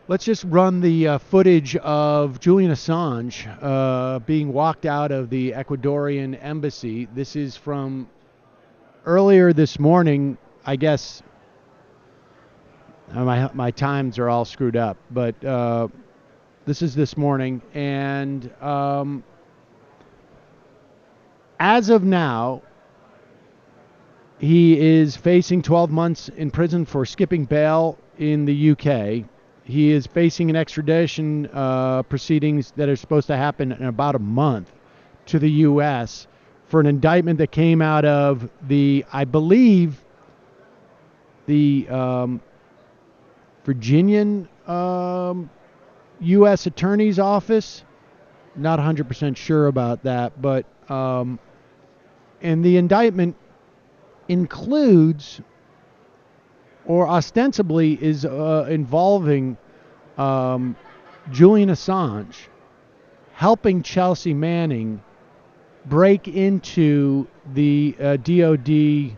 Let's just run the footage of Julian Assange being walked out of the Ecuadorian embassy. This is from earlier this morning. I guess my times are all screwed up, but this is this morning. And as of now, he is facing 12 months in prison for skipping bail in the UK. He is facing an extradition proceedings that are supposed to happen in about a month to the U.S. for an indictment that came out of I believe, the Virginian U.S. Attorney's Office. Not 100% sure about that, but and the indictment includes, or ostensibly is involving Julian Assange helping Chelsea Manning break into the DOD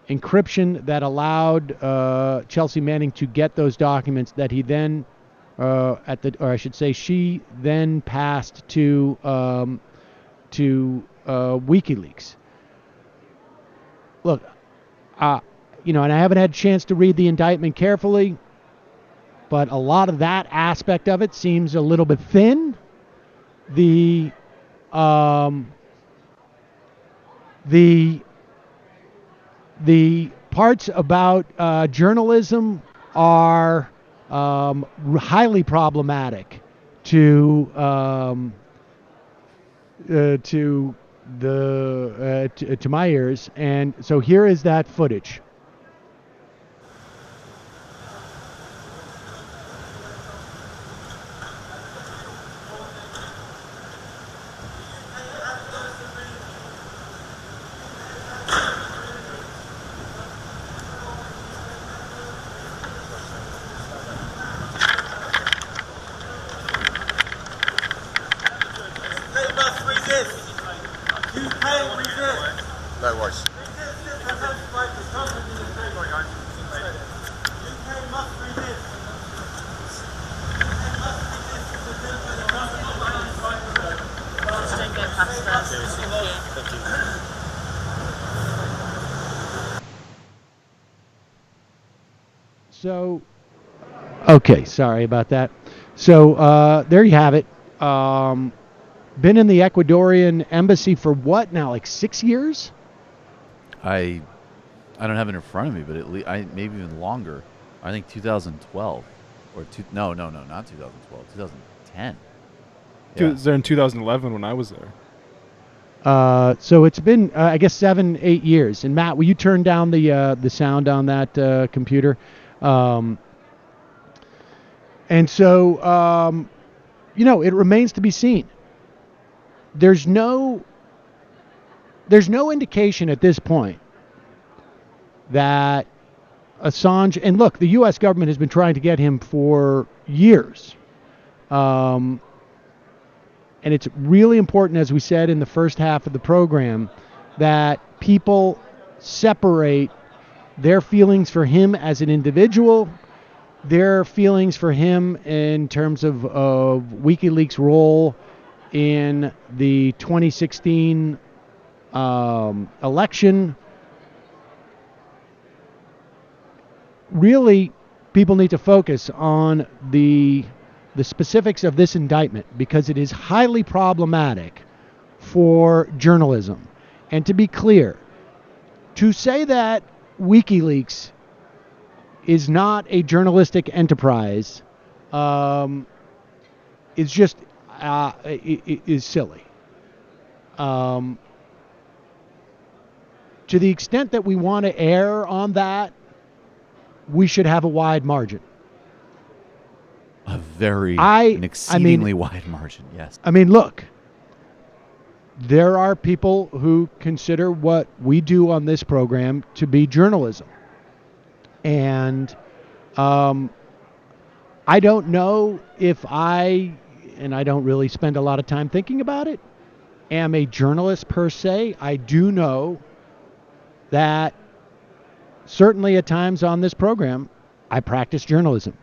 encryption that allowed Chelsea Manning to get those documents that he then, she then passed to WikiLeaks. Look, and I haven't had a chance to read the indictment carefully, but a lot of that aspect of it seems a little bit thin. The parts about journalism are highly problematic to my ears, and so here is that footage. No worries. So, okay, sorry about that. So there you have it. Been in the Ecuadorian embassy for what now, like 6 years? I don't have it in front of me, but maybe even longer. I think 2012 or not 2012, 2010. Yeah. It was there in 2011 when I was there. So it's been I guess 7-8 years. And Matt, will you turn down the sound on that computer? And so it remains to be seen. There's no indication at this point that Assange, and look, the U.S. government has been trying to get him for years. And it's really important, as we said in the first half of the program, that people separate their feelings for him as an individual, their feelings for him in terms of WikiLeaks' role in the 2016 election. Really, people need to focus on the specifics of this indictment because it is highly problematic for journalism. And to be clear, to say that WikiLeaks is not a journalistic enterprise is just is silly. To the extent that we want to err on that, we should have a wide margin. An exceedingly wide margin, yes. I mean, look, there are people who consider what we do on this program to be journalism. And I don't know if and I don't really spend a lot of time thinking about it, am a journalist per se. I do know that certainly at times on this program, I practice journalism.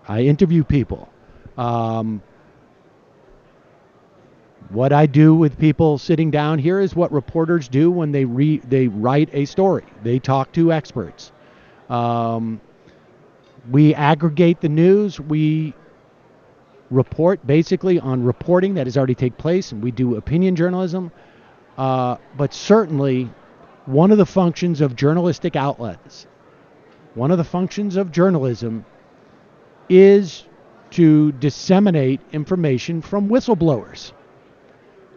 I interview people. What I do with people sitting down here is what reporters do when they write a story. They talk to experts. We aggregate the news. We report basically on reporting that has already taken place, and we do opinion journalism. But certainly, one of the functions of journalistic outlets, one of the functions of journalism is to disseminate information from whistleblowers.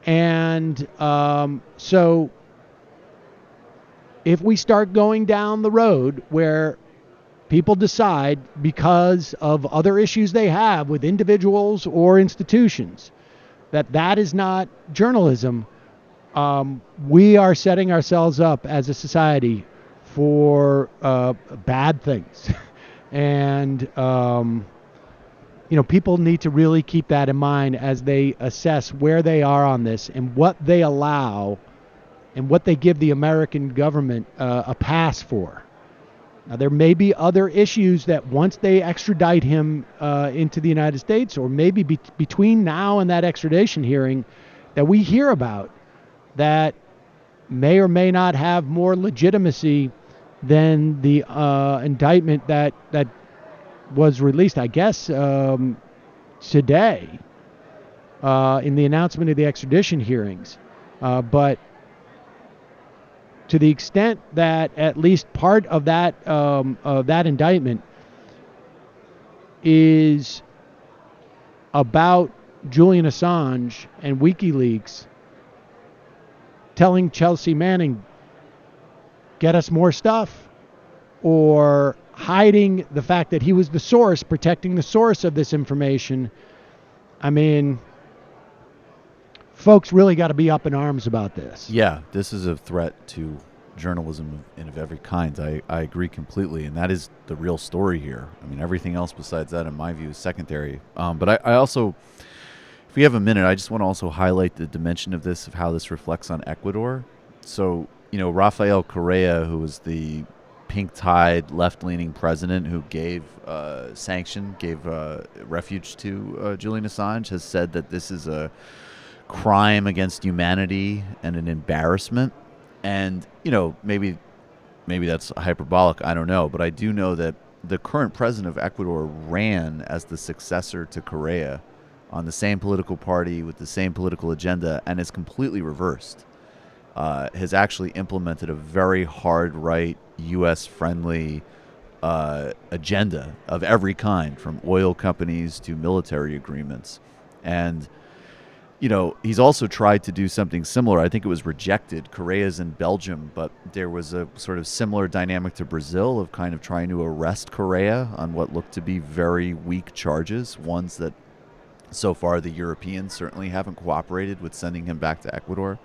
And so if we start going down the road where people decide, because of other issues they have with individuals or institutions, that is not journalism, we are setting ourselves up as a society for bad things. And people need to really keep that in mind as they assess where they are on this and what they allow and what they give the American government a pass for. Now, there may be other issues that once they extradite him into the United States, or maybe between now and that extradition hearing, that we hear about that may or may not have more legitimacy than the indictment that was released, I guess, today in the announcement of the extradition hearings. But to the extent that at least part of that indictment is about Julian Assange and WikiLeaks telling Chelsea Manning, get us more stuff, or hiding the fact that he was the source, protecting the source of this information. I mean, folks really got to be up in arms about this. Yeah, this is a threat to journalism of every kind. I agree completely, and that is the real story here. I mean, everything else besides that, in my view, is secondary. But I also, if we have a minute, I just want to also highlight the dimension of this, of how this reflects on Ecuador. So, Rafael Correa, who was the pink-tied, left-leaning president who gave refuge to Julian Assange, has said that this is a crime against humanity and an embarrassment. And, maybe that's hyperbolic, I don't know. But I do know that the current president of Ecuador ran as the successor to Correa on the same political party with the same political agenda, and is completely reversed. Has actually implemented a very hard right, U.S.-friendly agenda of every kind, from oil companies to military agreements. And, he's also tried to do something similar. I think it was rejected. Correa's in Belgium, but there was a sort of similar dynamic to Brazil of kind of trying to arrest Correa on what looked to be very weak charges, ones that so far the Europeans certainly haven't cooperated with sending him back to Ecuador.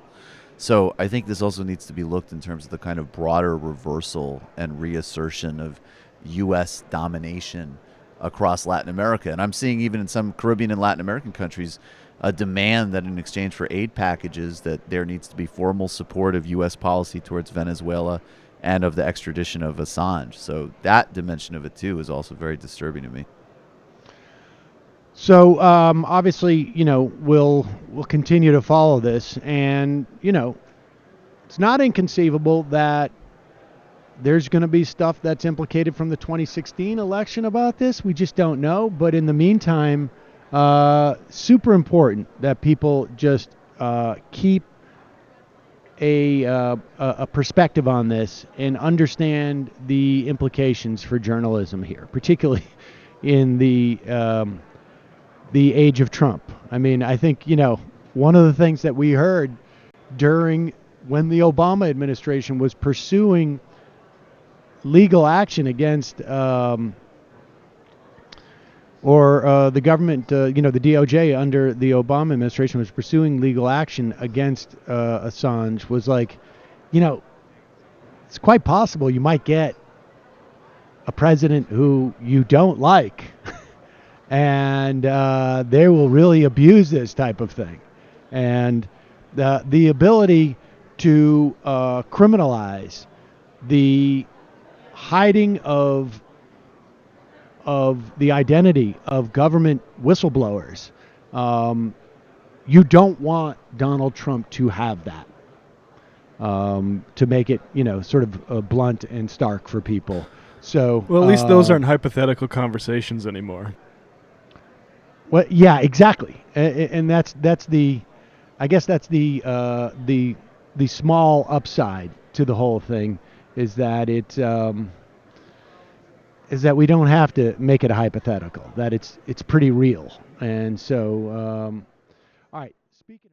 So I think this also needs to be looked in terms of the kind of broader reversal and reassertion of U.S. domination across Latin America. And I'm seeing even in some Caribbean and Latin American countries a demand that in exchange for aid packages that there needs to be formal support of U.S. policy towards Venezuela and of the extradition of Assange. So that dimension of it, too, is also very disturbing to me. So obviously, we'll continue to follow this, and it's not inconceivable that there's going to be stuff that's implicated from the 2016 election about this. We just don't know. But in the meantime, super important that people just keep a perspective on this and understand the implications for journalism here, particularly in the age of Trump. I mean, I think, one of the things that we heard when the Obama administration was pursuing legal action against, the government, the DOJ under the Obama administration was pursuing legal action against Assange, was like, it's quite possible you might get a president who you don't like. And they will really abuse this type of thing. And the ability to criminalize the hiding of of the identity of government whistleblowers. You don't want Donald Trump to have that. To make it, sort of blunt and stark for people. So, well, at least those aren't hypothetical conversations anymore. Well, yeah, exactly, and that's the, I guess that's the small upside to the whole thing is that is that we don't have to make it a hypothetical. That it's pretty real, and so all right. Speaking of